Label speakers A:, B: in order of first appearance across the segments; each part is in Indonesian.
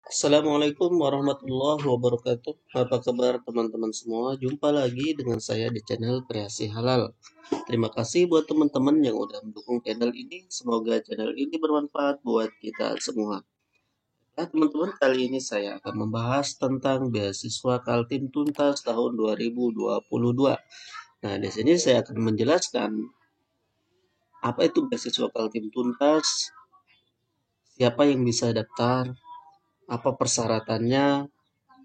A: Assalamualaikum warahmatullahi wabarakatuh. Apa kabar teman-teman semua? Jumpa lagi dengan saya di channel Kreasi Halal. Terima kasih buat teman-teman yang udah mendukung channel ini. Semoga channel ini bermanfaat buat kita semua. Nah, teman-teman, kali ini saya akan membahas tentang beasiswa Kaltim Tuntas tahun 2022. Nah, di sini saya akan menjelaskan apa itu beasiswa Kaltim Tuntas, siapa yang bisa daftar, apa persyaratannya,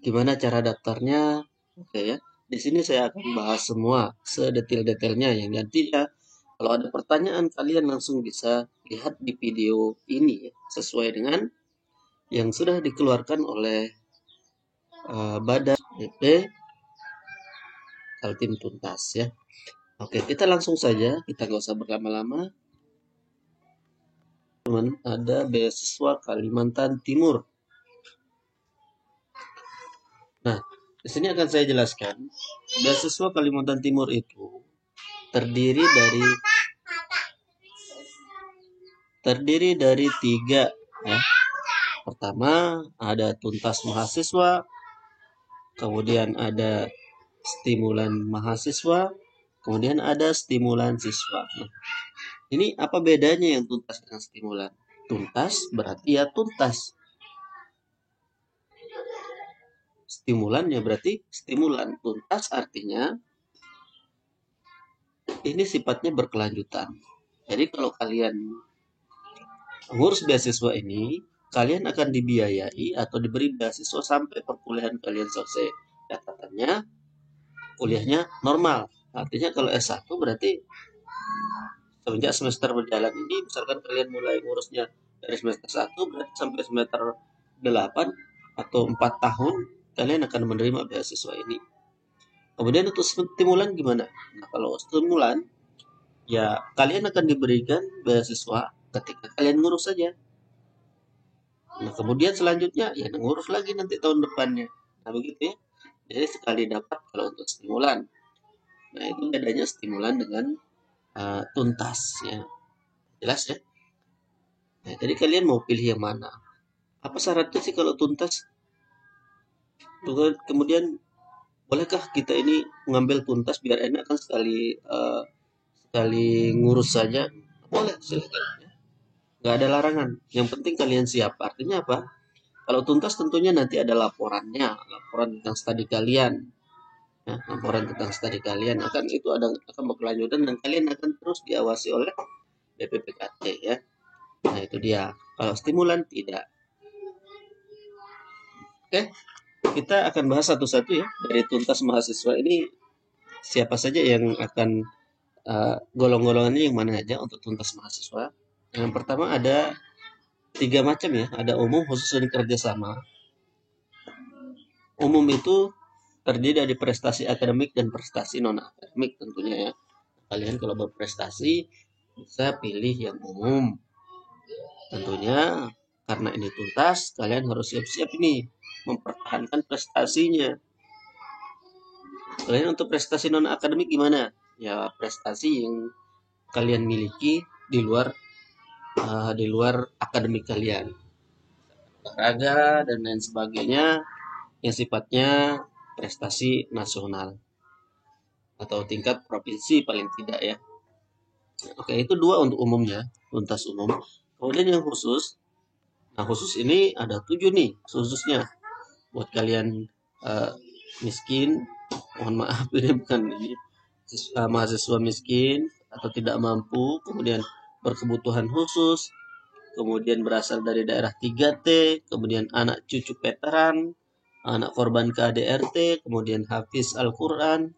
A: gimana cara daftarnya? Oke ya. Di sini saya akan bahas semua sedetail-detailnya yang nantinya kalau ada pertanyaan kalian langsung bisa lihat di video ini ya, sesuai dengan yang sudah dikeluarkan oleh Badan BP Kaltim Tuntas ya. Oke, kita langsung saja, kita nggak usah berlama-lama. Teman, ada beasiswa Kalimantan Timur. Nah, di sini akan saya jelaskan beasiswa Kalimantan Timur itu terdiri dari tiga ya. Pertama ada tuntas mahasiswa, kemudian ada stimulan mahasiswa, kemudian ada stimulan siswa. Nah, ini apa bedanya yang tuntas dengan stimulan? Tuntas berarti ya tuntas. Stimulannya berarti stimulan. Tuntas artinya ini sifatnya berkelanjutan. Jadi kalau kalian ngurus beasiswa ini, kalian akan dibiayai atau diberi beasiswa sampai perkuliahan kalian selesai. Catatannya, kuliahnya normal. Artinya kalau S1 berarti semenjak semester berjalan ini, misalkan kalian mulai ngurusnya dari semester 1 berarti sampai semester 8 atau 4 tahun, kalian akan menerima beasiswa ini. Kemudian untuk stimulan gimana? Nah, kalau stimulan, ya kalian akan diberikan beasiswa ketika kalian ngurus saja. Nah, kemudian selanjutnya ya ngurus lagi nanti tahun depannya. Nah, begitu ya. Jadi sekali dapat kalau untuk stimulan. Nah, itu bedanya stimulan dengan tuntas ya. Jelas ya? Nah, jadi kalian mau pilih yang mana? Apa syaratnya sih kalau tuntas? Kemudian bolehkah kita ini mengambil tuntas biar enak kan sekali ngurus saja? Boleh, silakan. Nggak ada larangan. Yang penting kalian siap. Artinya apa? Kalau tuntas tentunya nanti ada laporannya, laporan tentang studi kalian. Ya, laporan tentang studi kalian akan berkelanjutan dan kalian akan terus diawasi oleh BPPKT ya. Nah, itu dia. Kalau stimulan tidak. Oke, kita akan bahas satu-satu ya. Dari tuntas mahasiswa ini siapa saja yang akan golong-golongannya yang mana aja untuk tuntas mahasiswa. Yang pertama ada 3 macam ya. Ada umum, khusus, dan kerjasama. Umum itu terdiri dari prestasi akademik dan prestasi non-akademik tentunya ya. Kalian kalau berprestasi bisa pilih yang umum. Tentunya karena ini tuntas, kalian harus siap-siap ini mempertahankan prestasinya. Kalian untuk prestasi non-akademik gimana? Ya prestasi yang kalian miliki di luar akademik kalian. Olahraga dan lain sebagainya yang sifatnya prestasi nasional atau tingkat provinsi paling tidak ya. Oke, itu 2 untuk umumnya, tuntas umum. Kemudian yang khusus, nah khusus ini ada 7 nih khususnya buat kalian miskin, mohon maaf ini bukan ini mahasiswa miskin atau tidak mampu, kemudian berkebutuhan khusus, kemudian berasal dari daerah 3T, kemudian anak cucu veteran, anak korban KDRT, kemudian hafiz Al-Quran,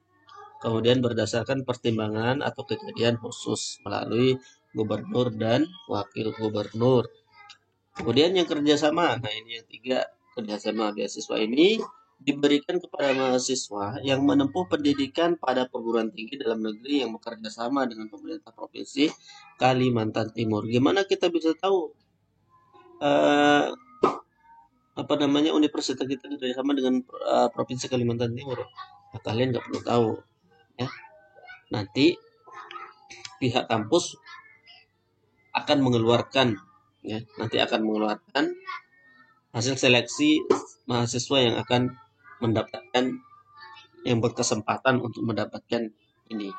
A: kemudian berdasarkan pertimbangan atau kejadian khusus melalui gubernur dan wakil gubernur. Kemudian yang kerjasama, nah ini yang 3, kerjasama beasiswa ini diberikan kepada mahasiswa yang menempuh pendidikan pada perguruan tinggi dalam negeri yang bekerja sama dengan pemerintah provinsi Kalimantan Timur. Gimana kita bisa tahu eh, universitas kita kerja sama dengan provinsi Kalimantan Timur? Nah, kalian nggak perlu tahu ya. Nanti pihak kampus akan mengeluarkan hasil seleksi mahasiswa yang akan mendapatkan, yang berkesempatan untuk mendapatkan ini.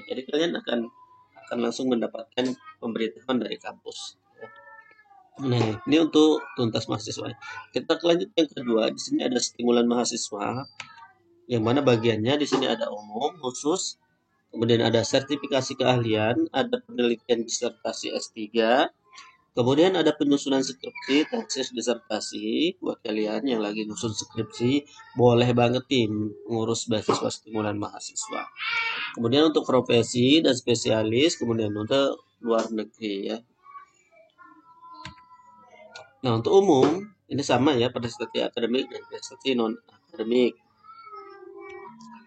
A: Jadi kalian akan langsung mendapatkan pemberitahuan dari kampus. Nah, ini untuk tuntas mahasiswa. Kita lanjut yang kedua. Di sini ada stimulan mahasiswa, yang mana bagiannya di sini ada umum, khusus, kemudian ada sertifikasi keahlian, ada penelitian disertasi S3, kemudian ada penyusunan skripsi, tesis disertasi. Buat kalian yang lagi nyusun skripsi, boleh banget tim ngurus beasiswa stimulan mahasiswa. Kemudian untuk profesi dan spesialis, kemudian untuk luar negeri ya. Nah, untuk umum ini sama ya, prestasi akademik dan prestasi non akademik.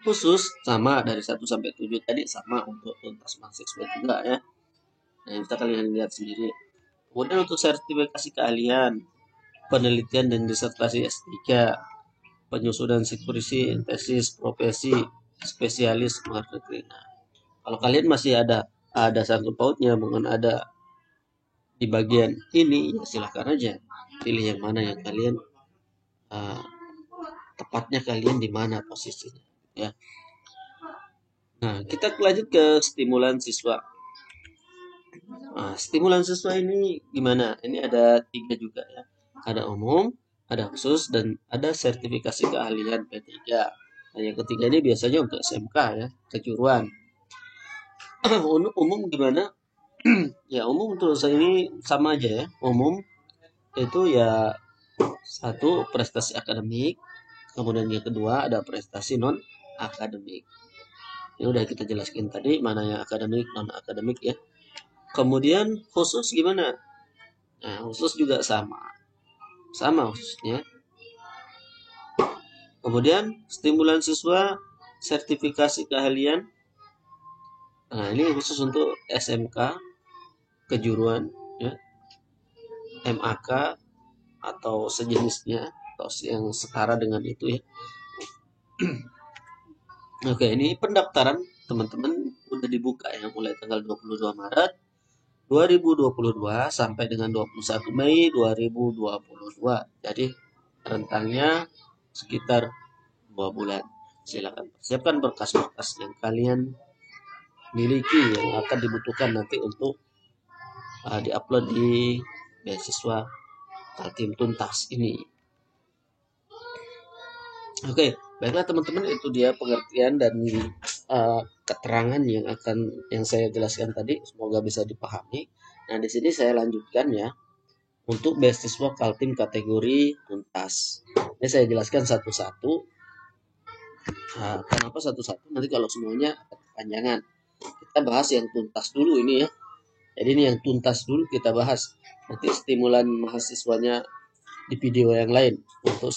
A: Khusus sama dari 1 sampai 7 tadi, sama untuk tuntas mahasiswa juga ya. Nah, kita kalian lihat sendiri. Kemudian untuk sertifikasi keahlian, penelitian dan disertasi S3, penyusunan skripsi, tesis, profesi, spesialis luar negeri. Nah, kalau kalian masih ada sangkut pautnya dengan ada di bagian ini, ya silahkan aja pilih yang mana yang kalian tepatnya kalian di mana posisinya ya. Nah, kita lanjut ke stimulan siswa. Nah, stimulan siswa ini gimana? Ini ada 3 juga ya. Ada umum, ada khusus, dan ada sertifikasi keahlian P3. Nah, yang ketiga ini biasanya untuk SMK ya, kejuruan. Umum gimana? Ya, umum untuk saya ini sama aja ya. Umum itu ya, 1 prestasi akademik, kemudian yang kedua ada prestasi non akademik. Ini udah kita jelaskan tadi mana yang akademik, non akademik ya. Kemudian khusus gimana? Nah, khusus juga sama khususnya. Kemudian stimulan siswa, sertifikasi keahlian. Nah, ini khusus untuk SMK, kejuruan ya, MAK atau sejenisnya atau yang setara dengan itu ya. Oke, ini pendaftaran teman-teman udah dibuka ya, mulai tanggal 22 Maret 2022 sampai dengan 21 Mei 2022. Jadi rentangnya sekitar 2 bulan. Silakan siapkan berkas-berkas yang kalian miliki yang akan dibutuhkan nanti untuk diupload di beasiswa Kaltim Tuntas ini. Oke, baiklah teman-teman, itu dia pengertian dan keterangan yang saya jelaskan tadi, semoga bisa dipahami. Nah, di sini saya lanjutkan ya untuk beasiswa Kaltim kategori tuntas. Ini saya jelaskan satu-satu. Nah, kenapa satu-satu? Nanti kalau semuanya kepanjangan. Kita bahas yang tuntas dulu ini ya. Jadi ini yang tuntas dulu kita bahas. Nanti stimulan mahasiswanya di video yang lain. Untuk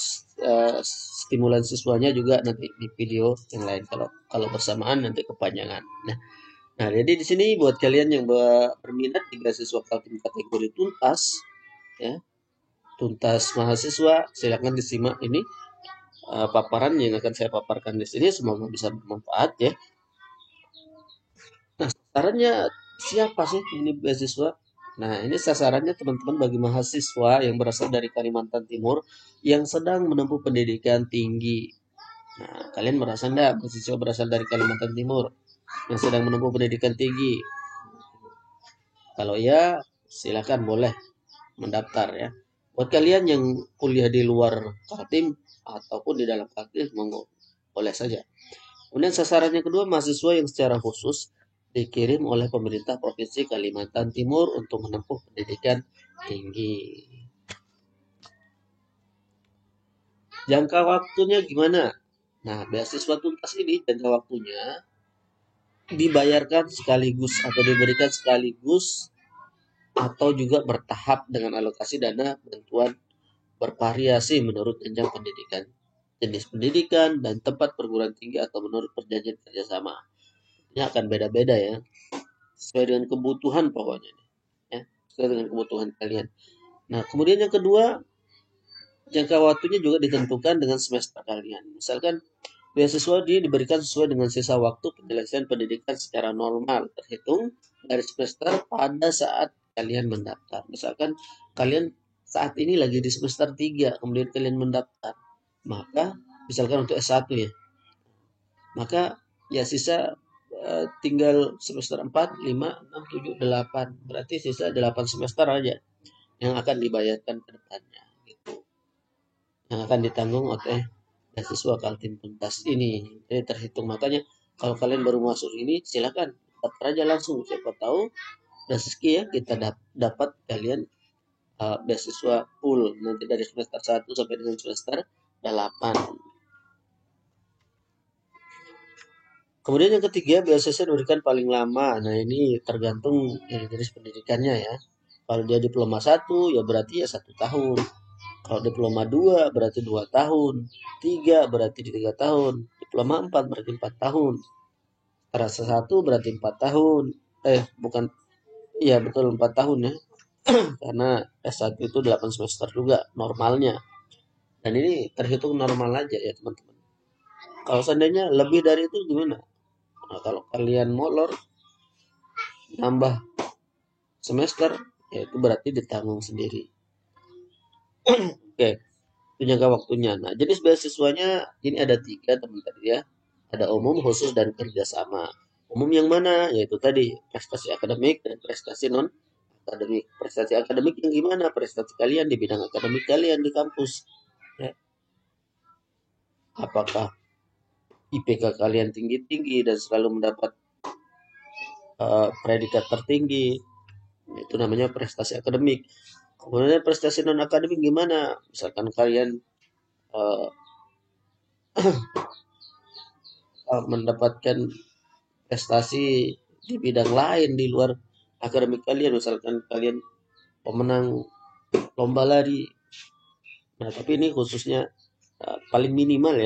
A: stimulan siswanya juga nanti di video yang lain. Kalau bersamaan nanti kepanjangan. Nah, jadi di sini buat kalian yang berminat di beasiswa Kaltim kategori tuntas, ya, tuntas mahasiswa, silakan disimak ini paparan yang akan saya paparkan di sini. Semoga bisa bermanfaat ya. Nah, sasarannya siapa sih ini beasiswa? Nah, ini sasarannya teman-teman bagi mahasiswa yang berasal dari Kalimantan Timur yang sedang menempuh pendidikan tinggi. Nah, kalian merasa enggak mahasiswa berasal dari Kalimantan Timur yang sedang menempuh pendidikan tinggi? Kalau ya, silakan boleh mendaftar ya. Buat kalian yang kuliah di luar Kaltim ataupun di dalam Kaltim, monggo boleh saja. Kemudian sasaran yang kedua, mahasiswa yang secara khusus dikirim oleh pemerintah Provinsi Kalimantan Timur untuk menempuh pendidikan tinggi. Jangka waktunya gimana? Nah, beasiswa tuntas ini jangka waktunya dibayarkan sekaligus atau diberikan sekaligus atau juga bertahap dengan alokasi dana bantuan bervariasi menurut jenjang pendidikan, jenis pendidikan, dan tempat perguruan tinggi atau menurut perjanjian kerjasama. Ini akan beda-beda ya, sesuai dengan kebutuhan pokoknya ya, sesuai dengan kebutuhan kalian. Nah, kemudian yang kedua, jangka waktunya juga ditentukan dengan semester kalian. Misalkan beasiswa diberikan sesuai dengan sisa waktu penyelesaian pendidikan secara normal, terhitung dari semester pada saat kalian mendaftar. Misalkan kalian saat ini lagi di semester 3, kemudian kalian mendaftar, maka misalkan untuk S1 ya, maka ya sisa tinggal semester 4, 5, 6, 7, 8. Berarti sisa 8 semester aja yang akan dibayarkan ke depannya gitu. Yang akan ditanggung oleh beasiswa Kaltim Tuntas ini. Jadi terhitung, makanya kalau kalian baru masuk ini silakan daftar aja langsung, siapa tahu rezeki ya kita dapat kalian beasiswa full nanti dari semester 1 sampai dengan semester 8. Kemudian yang ketiga, beasiswa diberikan paling lama. Nah, ini tergantung dari jenis pendidikannya ya. Kalau dia diploma 1 ya berarti ya 1 tahun. Kalau diploma 2 berarti 2 tahun. 3 berarti 3 tahun. Diploma 4 berarti 4 tahun. Terasa 1 berarti 4 tahun. Bukan. Iya, betul 4 tahun ya. Karena S1 itu 8 semester juga normalnya. Dan ini terhitung normal aja ya teman-teman. Kalau seandainya lebih dari itu gimana? Nah, kalau kalian molor nambah semester, ya itu berarti ditanggung sendiri. Oke, itu jangka waktunya. Nah, jenis beasiswanya ini ada 3 teman-teman ya. Ada umum, khusus, dan kerjasama. Umum yang mana? Yaitu tadi prestasi akademik dan prestasi non akademik. Prestasi akademik yang gimana? Prestasi kalian di bidang akademik kalian di kampus. Ya. Apakah IPK kalian tinggi-tinggi dan selalu mendapat predikat tertinggi? Itu namanya prestasi akademik. Kemudian prestasi non akademik gimana? Misalkan kalian mendapatkan prestasi di bidang lain di luar akademik kalian, misalkan kalian pemenang lomba lari. Nah, tapi ini khususnya paling minimal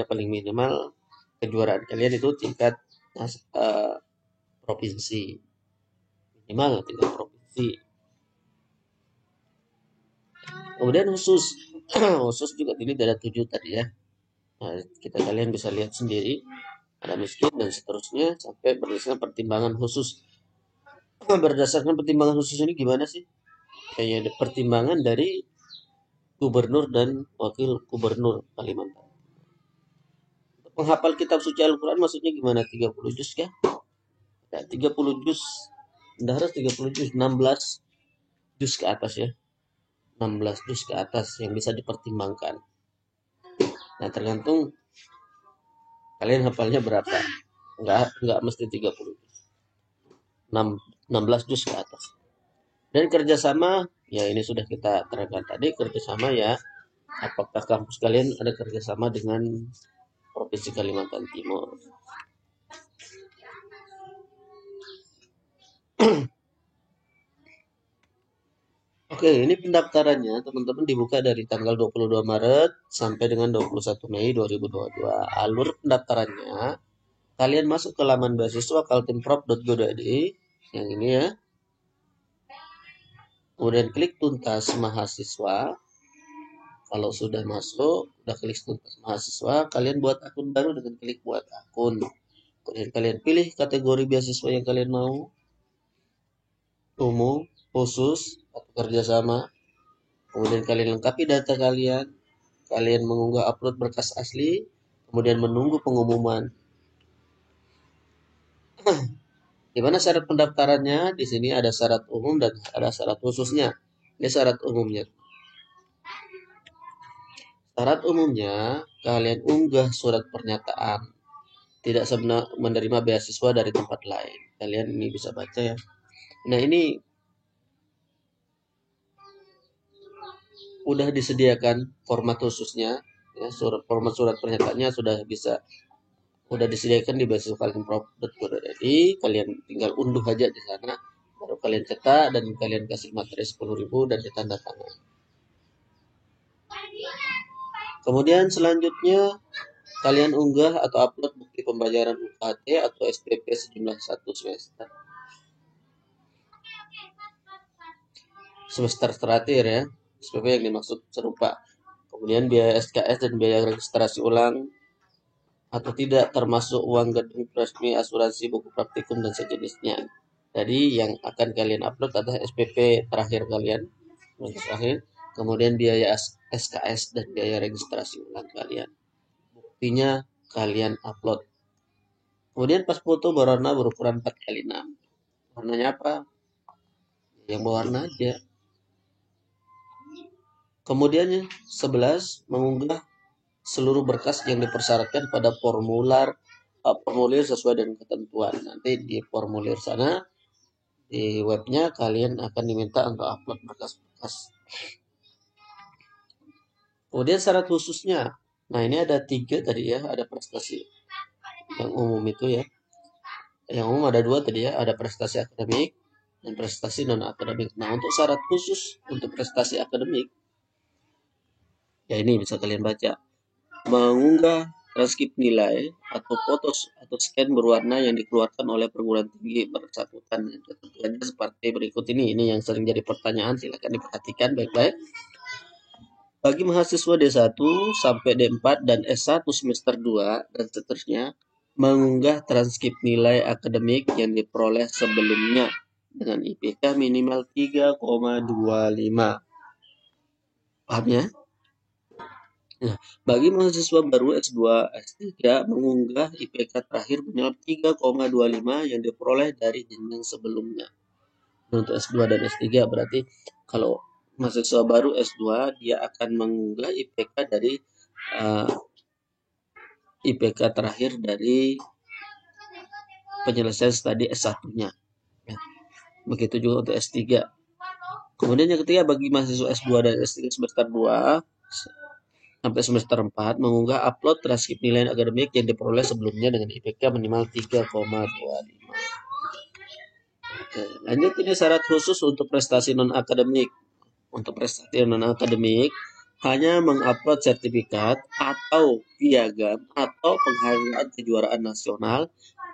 A: kejuaraan kalian itu tingkat provinsi, minimal tingkat provinsi. Kemudian khusus khusus juga ini ada 7 tadi ya. Nah, kalian bisa lihat sendiri, ada miskin dan seterusnya sampai berdasarkan pertimbangan khusus. Berdasarkan pertimbangan khusus ini gimana sih? Kayaknya pertimbangan dari gubernur dan wakil gubernur Kalimantan. Penghafal kitab suci Al-Quran maksudnya gimana? 30 juz ya? Ya 30 juz. Tidak harus 30 juz, 16 juz ke atas ya. 16 juz ke atas yang bisa dipertimbangkan. Nah, tergantung kalian hafalnya berapa. Enggak mesti 30 juz. 16 juz ke atas. Dan kerjasama, ya ini sudah kita terangkan tadi, kerjasama ya. Apakah kampus kalian ada kerjasama dengan Provinsi Kalimantan Timur? Oke, ini pendaftarannya teman-teman dibuka dari tanggal 22 Maret sampai dengan 21 Mei 2022. Alur pendaftarannya, kalian masuk ke laman beasiswa kaltimprop.go.id yang ini ya. Kemudian klik tuntas mahasiswa. Kalau sudah masuk, udah klik tuntas mahasiswa, kalian buat akun baru dengan klik buat akun. Kemudian kalian pilih kategori beasiswa yang kalian mau. Umum, khusus, atau kerjasama. Kemudian kalian lengkapi data kalian. Kalian mengunggah upload berkas asli. Kemudian menunggu pengumuman. Gimana syarat pendaftarannya? Di sini ada syarat umum dan ada syarat khususnya. Ini syarat umumnya. Syarat umumnya, kalian unggah surat pernyataan tidak menerima beasiswa dari tempat lain. Kalian ini bisa baca ya. Nah, ini udah disediakan format khususnya ya, format surat pernyataannya udah disediakan di beasiswa kaltimprop.go.id. Kalian tinggal unduh aja di sana, baru kalian cetak dan kalian kasih materi 10.000 dan ditanda tangan. Kemudian selanjutnya kalian unggah atau upload bukti pembayaran UKT atau SPP sejumlah 1 semester. Semester terakhir ya, SPP yang dimaksud serupa. Kemudian biaya SKS dan biaya registrasi ulang atau tidak termasuk uang gedung resmi, asuransi, buku praktikum dan sejenisnya. Jadi yang akan kalian upload adalah SPP terakhir kalian, terakhir. kemudian biaya SKS dan biaya registrasi ulang kalian. Buktinya kalian upload. Kemudian pas foto berwarna berukuran 4x6. Warnanya apa? Yang berwarna aja. Kemudian 11, mengunggah seluruh berkas yang dipersyaratkan pada formulir sesuai dengan ketentuan. Nanti di formulir sana, di webnya kalian akan diminta untuk upload berkas-berkas. Kemudian syarat khususnya. Nah, ini ada 3 tadi ya, ada prestasi yang umum itu ya. Yang umum ada 2 tadi ya, ada prestasi akademik dan prestasi non akademik. Nah, untuk syarat khusus untuk prestasi akademik, ya ini bisa kalian baca. Mengunggah transkrip nilai atau foto atau scan berwarna yang dikeluarkan oleh perguruan tinggi bersangkutan. Ketentuannya seperti berikut ini. Ini yang sering jadi pertanyaan, silakan diperhatikan baik-baik. Bagi mahasiswa D1 sampai D4 dan S1 semester 2 dan seterusnya, mengunggah transkrip nilai akademik yang diperoleh sebelumnya dengan IPK minimal 3,25. Paham ya? Nah, bagi mahasiswa baru S2, S3 mengunggah IPK terakhir minimal 3,25 yang diperoleh dari jenjang sebelumnya. Untuk S2 dan S3 berarti kalau mahasiswa baru S2 dia akan mengunggah IPK dari IPK terakhir dari penyelesaian studi S1-nya. Ya. Begitu juga untuk S3. Kemudian yang ketiga, bagi mahasiswa S2 dan S3 semester 2 sampai semester 4 mengunggah upload transkrip nilai akademik yang diperoleh sebelumnya dengan IPK minimal 3,25. Oke, lanjut, ini syarat khusus untuk prestasi non akademik. Untuk prestasi non akademik hanya mengupload sertifikat atau piagam atau penghargaan kejuaraan nasional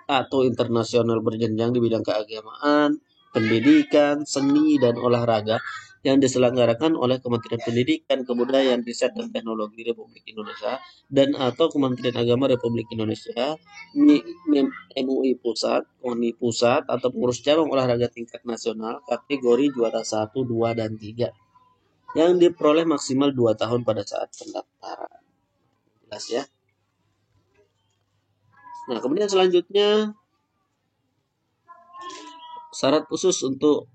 A: atau internasional berjenjang di bidang keagamaan, pendidikan, seni, dan olahraga yang diselenggarakan oleh Kementerian Pendidikan, Kebudayaan, Riset, dan Teknologi Republik Indonesia dan atau Kementerian Agama Republik Indonesia, MUI Pusat, KONI Pusat, atau pengurus cabang olahraga tingkat nasional kategori juara 1, 2, dan 3 yang diperoleh maksimal 2 tahun pada saat pendaftaran. Jelas ya? Nah, kemudian selanjutnya syarat khusus untuk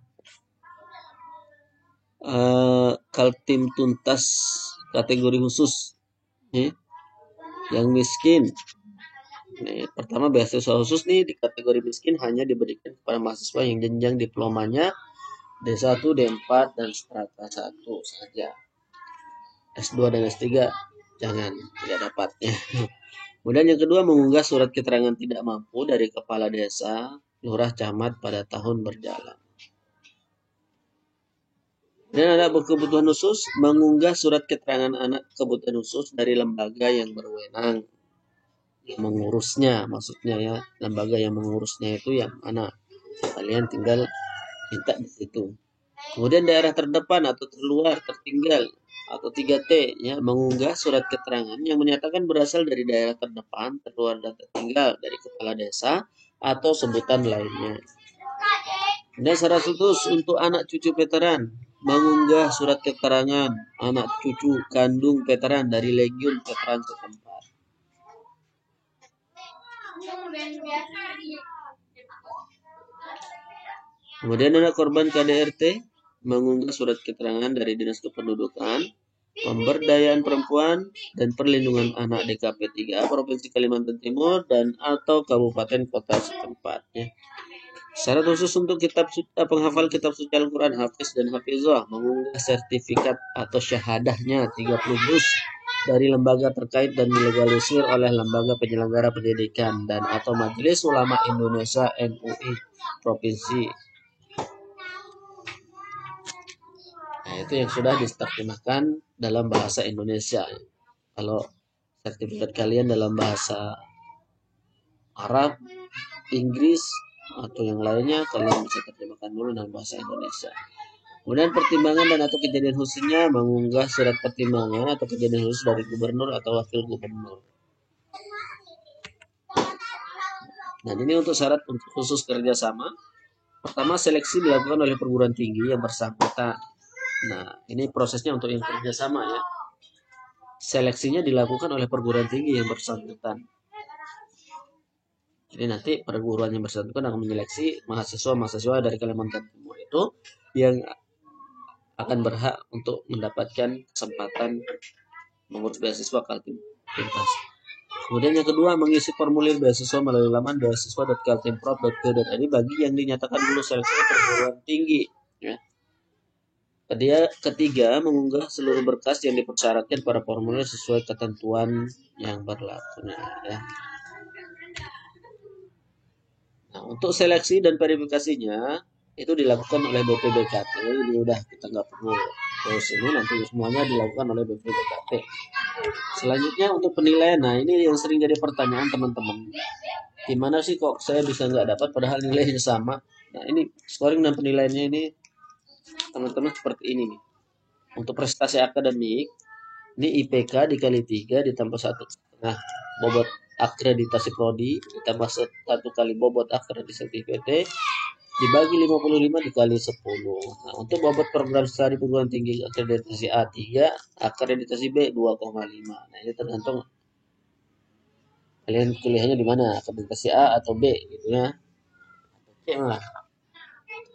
A: Kaltim tuntas kategori khusus yang miskin. Nih, pertama, beasiswa khusus nih di kategori miskin hanya diberikan kepada mahasiswa yang jenjang diplomanya D1, D4 dan strata 1 saja. S2 dan S3 jangan, tidak dapat ya. Kemudian yang kedua, mengunggah surat keterangan tidak mampu dari kepala desa, lurah, camat pada tahun berjalan. Dan ada berkebutuhan khusus, mengunggah surat keterangan anak kebutuhan khusus dari lembaga yang berwenang, yang mengurusnya, maksudnya ya, lembaga yang mengurusnya itu yang mana, kalian tinggal minta di situ. Kemudian daerah terdepan atau terluar, tertinggal atau 3T ya, mengunggah surat keterangan yang menyatakan berasal dari daerah terdepan, terluar, dan tertinggal dari kepala desa atau sebutan lainnya. Dan syarat khusus untuk anak cucu veteran, mengunggah surat keterangan anak cucu kandung veteran dari Legiun Veteran setempat. Kemudian anak korban KDRT mengunggah surat keterangan dari Dinas Kependudukan, Pemberdayaan Perempuan dan Perlindungan Anak DKP 3 Provinsi Kalimantan Timur dan atau kabupaten kota setempatnya. Syarat khusus untuk penghafal kitab suci Al-Quran, Hafiz dan Hafizah mengunggah sertifikat atau syahadahnya 30 juz dari lembaga terkait dan dilegalisir oleh lembaga penyelenggara pendidikan dan atau Majelis Ulama Indonesia MUI Provinsi. Nah, itu yang sudah diterjemahkan dalam bahasa Indonesia. Kalau sertifikat kalian dalam bahasa Arab, Inggris, atau yang lainnya, kalian bisa terjemahkan dulu dalam bahasa Indonesia. Kemudian pertimbangan dan atau kejadian khususnya, mengunggah surat pertimbangan atau kejadian khusus dari gubernur atau wakil gubernur. Nah, ini untuk syarat khusus kerjasama. Pertama, seleksi dilakukan oleh perguruan tinggi yang bersangkutan. Nah, ini prosesnya untuk yang kerjasama ya. Seleksinya dilakukan oleh perguruan tinggi yang bersangkutan. Jadi nanti perguruan yang bersangkutan akan menyeleksi mahasiswa-mahasiswa dari Kalimantan Timur itu yang akan berhak untuk mendapatkan kesempatan mengurus beasiswa Kaltim Tuntas. Kemudian yang kedua, mengisi formulir beasiswa melalui laman beasiswa.kaltimprov.go.id bagi yang dinyatakan lulus seleksi perguruan tinggi. Ya. Ketiga, mengunggah seluruh berkas yang dipersyaratkan pada formulir sesuai ketentuan yang berlaku. Ya. Nah, untuk seleksi dan verifikasinya itu dilakukan oleh BPBKT. Ini udah kita nggak perlu terus ini, nanti semuanya dilakukan oleh BPBKT. Selanjutnya untuk penilaian, nah ini yang sering jadi pertanyaan teman-teman. Gimana sih kok saya bisa nggak dapat padahal nilainya sama? Nah ini scoring dan penilaiannya ini teman-teman seperti ini nih. Untuk prestasi akademik, ini IPK dikali 3 ditambah 1,5 bobot akreditasi prodi ditambah 1 kali bobot akreditasi PT dibagi 55 dikali 10. Nah, untuk bobot program studi perguruan tinggi akreditasi A3, akreditasi B 2,5. Nah, ini tergantung kalian kuliahnya di mana, akreditasi A atau B gitu ya. Oke lah.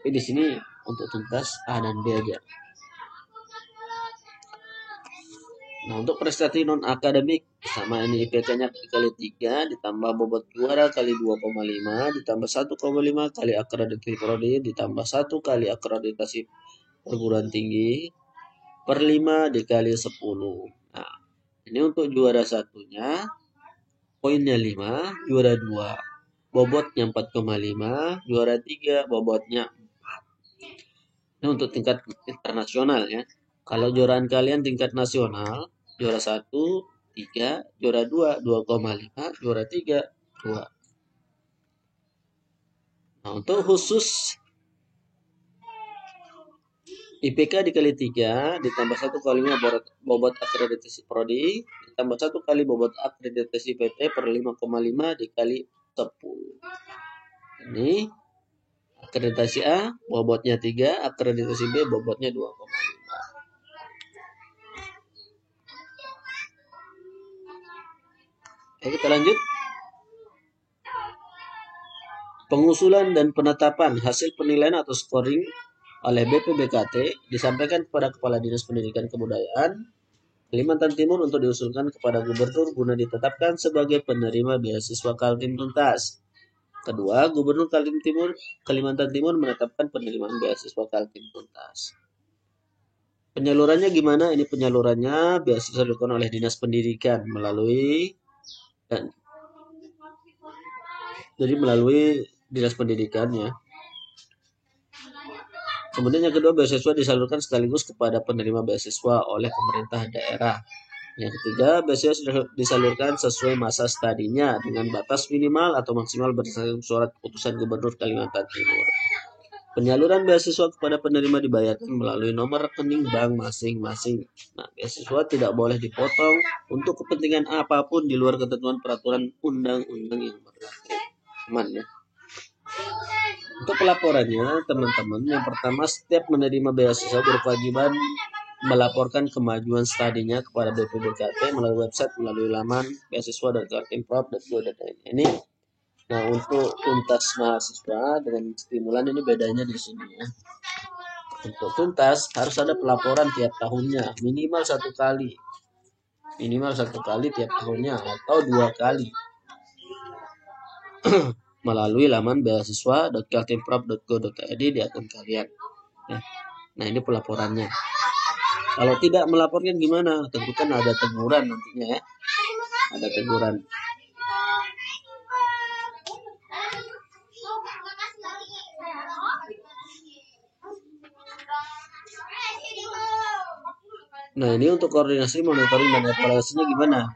A: Tapi di sini untuk tuntas A dan B aja. Nah, untuk prestasi non akademik sama ini IPK-nya dikali 3 ditambah bobot juara kali 2,5 ditambah 1,5 kali akreditasi prodi ditambah 1 kali akreditasi perguruan tinggi per 5 dikali 10. Nah, ini untuk juara satunya poinnya 5, juara 2 bobotnya 4,5, juara 3 bobotnya 4. Ini untuk tingkat internasional ya. Kalau juaraan kalian tingkat nasional, juara 1 3, juara 2 2,5, juara 3 2. Nah, untuk khusus IPK dikali 3 ditambah 1 kali bobot akreditasi prodi ditambah 1 kali bobot akreditasi PT per 5,5 dikali 10. Ini akreditasi A bobotnya 3, akreditasi B bobotnya 2,5. Oke, kita lanjut. Pengusulan dan penetapan hasil penilaian atau scoring oleh BPBKT disampaikan kepada Kepala Dinas Pendidikan Kebudayaan Kalimantan Timur untuk diusulkan kepada Gubernur guna ditetapkan sebagai penerima beasiswa Kaltim Tuntas. Kedua, Gubernur Kalimantan Timur menetapkan penerimaan beasiswa Kaltim Tuntas. Penyalurannya gimana? Ini penyalurannya beasiswa dilakukan oleh Dinas Pendidikan melalui Dinas Pendidikan ya. Kemudian yang kedua, beasiswa disalurkan sekaligus kepada penerima beasiswa oleh pemerintah daerah. Yang ketiga, beasiswa disalurkan sesuai masa studinya dengan batas minimal atau maksimal berdasarkan surat keputusan Gubernur Kalimantan Timur. Penyaluran beasiswa kepada penerima dibayarkan melalui nomor rekening bank masing-masing. Nah, beasiswa tidak boleh dipotong untuk kepentingan apapun di luar ketentuan peraturan undang-undang yang berlaku. Aman ya. Untuk pelaporannya, teman-teman, yang pertama, setiap menerima beasiswa berkewajiban melaporkan kemajuan studinya kepada BPBKT melalui website melalui laman beasiswa.kaltimprov.go.id. Ini nah untuk tuntas mahasiswa dengan stimulan ini bedanya di sini ya. Untuk tuntas harus ada pelaporan tiap tahunnya minimal satu kali tiap tahunnya atau 2 kali melalui laman beasiswa.kaltimprov.go.id di akun kalian. Nah ini pelaporannya. Kalau tidak melaporkan gimana? Tentu kan ada teguran nantinya ya. Ada teguran. Nah ini untuk koordinasi, monitoring, dan evaluasinya gimana?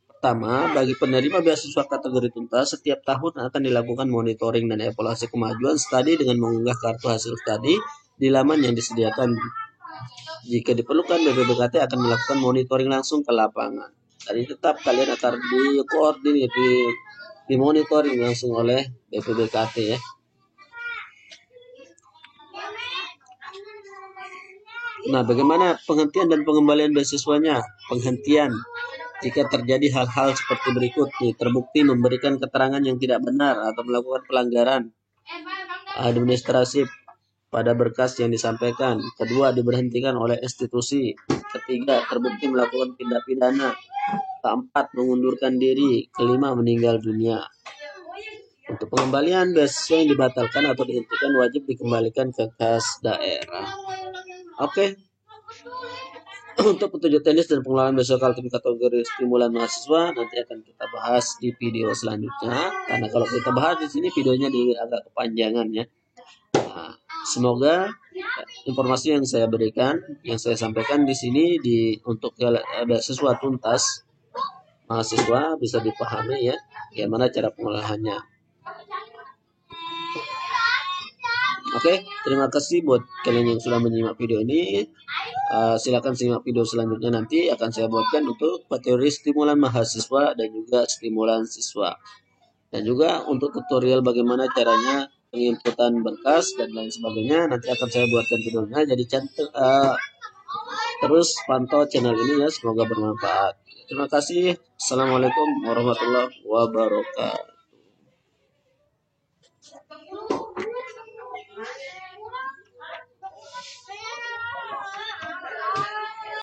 A: Pertama, bagi penerima beasiswa kategori tuntas, setiap tahun akan dilakukan monitoring dan evaluasi kemajuan studi dengan mengunggah kartu hasil studi di laman yang disediakan. Jika diperlukan, BPBKT akan melakukan monitoring langsung ke lapangan. Jadi tetap kalian akan dikoordinir, dimonitoring langsung oleh BPBKT ya. Nah, bagaimana penghentian dan pengembalian beasiswanya? Penghentian jika terjadi hal-hal seperti berikut nih, terbukti memberikan keterangan yang tidak benar atau melakukan pelanggaran administrasi pada berkas yang disampaikan. Kedua, diberhentikan oleh institusi. Ketiga, terbukti melakukan tindak pidana. Keempat, mengundurkan diri. Kelima, meninggal dunia. Untuk pengembalian beasiswa yang dibatalkan atau dihentikan wajib dikembalikan ke kas daerah. Oke. Untuk petunjuk teknis dan pengelolaan beasiswa kategori stimulan mahasiswa nanti akan kita bahas di video selanjutnya. Karena kalau kita bahas di sini videonya agak kepanjangan ya. Nah, semoga informasi yang saya berikan, yang saya sampaikan di sini untuk beasiswa tuntas mahasiswa bisa dipahami ya, bagaimana cara pengolahannya. Oke, terima kasih buat kalian yang sudah menyimak video ini. Silakan simak video selanjutnya, nanti akan saya buatkan untuk materi stimulan mahasiswa dan juga stimulan siswa. Dan juga untuk tutorial bagaimana caranya penginputan berkas dan lain sebagainya, nanti akan saya buatkan videonya. Jadi terus pantau channel ini ya, semoga bermanfaat. Terima kasih. Assalamualaikum warahmatullahi wabarakatuh.